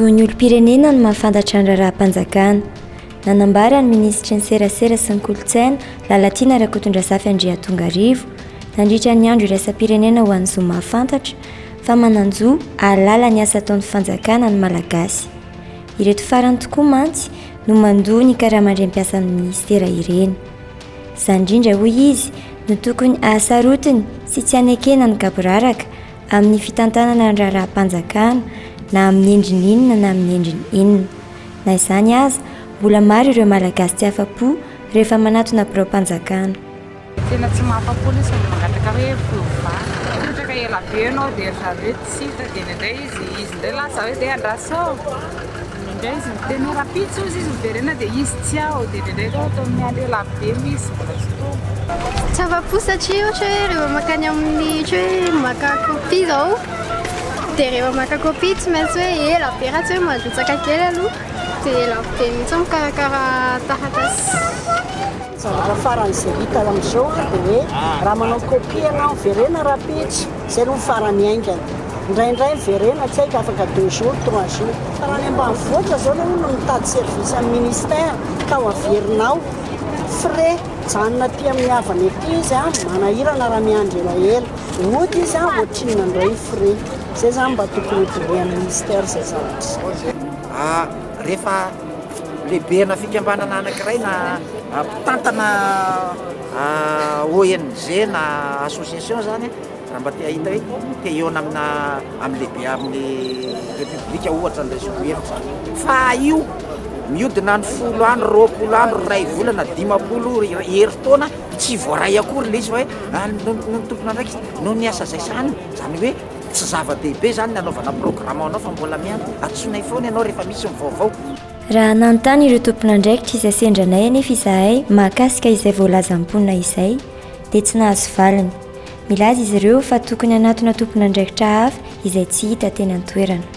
toy ny olo-pirenena no mahafantatra ny raharaham-panjakana. Nanambara ny minisitry ny serasera sy ny kolotsaina Lalatiana Rakotondrasafy Andriatongarivo nandritra ny andro iraisam-pirenena ho an'ny zo mahafantatra fa mananjo alala ny asa ataon'ny fanjakana ny malagasy. Ireto farany tokoa mantsy no mandoa ny karaha-mandrem-piasa amin'ny ministera ireny. Izany indrindra hoy izy no tokony ahasarotiny sy tsy hanekena ny kaboraraka amin'ny fitantanana ny raharaham-panjakana na amin'ny endriny inona na amin'ny endriny inona. Na izany aza, mbola maro ireo malagasy tsy afa-po rehefa manatona birao-panjakana. Tena tsy mahafa-po ilay mangataka hoe fiovana. Ohatra ka ela be ianao dia zareo tsy hita dia indray izy indray lasa hoe dia andrasao. Indray izy miteny hoe rapitso izy miverena dia izy tsy ao dia indray koa atao amin'ny andro ela be misy mbola tsy tonga. Tsy afa-po satria ohatra hoe rehefa makany amin'ny ohatra hoe maka kopy izao dia rehefa maka kopy tsy maintsy hoe ela be raha tsy hoe mandrotsaka kely aloha dia ela be mihitsy mikarakara taratasy. Zavatra faran'izay hita amin'izao dia hoe raha manao kopy ianao verena rapitso izay no farany aingana. Indraindray verena tsy haika afaka 2 jours 3 jours fa raha ny ambanivohitra zao aloha no mitady service amin'ny ministère ka ho averinao frais janona aty amin'ny havany aty izy manahirana raha miandry elaela mody izy ohatrinona indray frais zay zany mba tokony hotorian'ny ministère zay zavatra. Rehefa lehibe na fikambanana anankiray na mpitantana ONG na association zany raha mba te ahita hoe te eo amina amin'ny lehibe amin'ny republika ohatra ny resoko hevitra fa io miodina ny 10 andro 20 andro ray volana 50 herintaona tsy voaray akory le izy hoe no tompona ndraiky no ny asa zay zany hoe tsy zava-dehibe zany nanaovana programme anao fa mbola miany atsonay foana ianao rehefa misy mivaovao. Raha nanontany ireo tompon'andraikitra izay sendranay anefa izahay mahakasika izay voalazam-ponina izay dia tsy nahazo valiny. Milaza izy ireo fa tokony hanatona tompon'andraikitra hafa izay tsy hita teny an-toerana.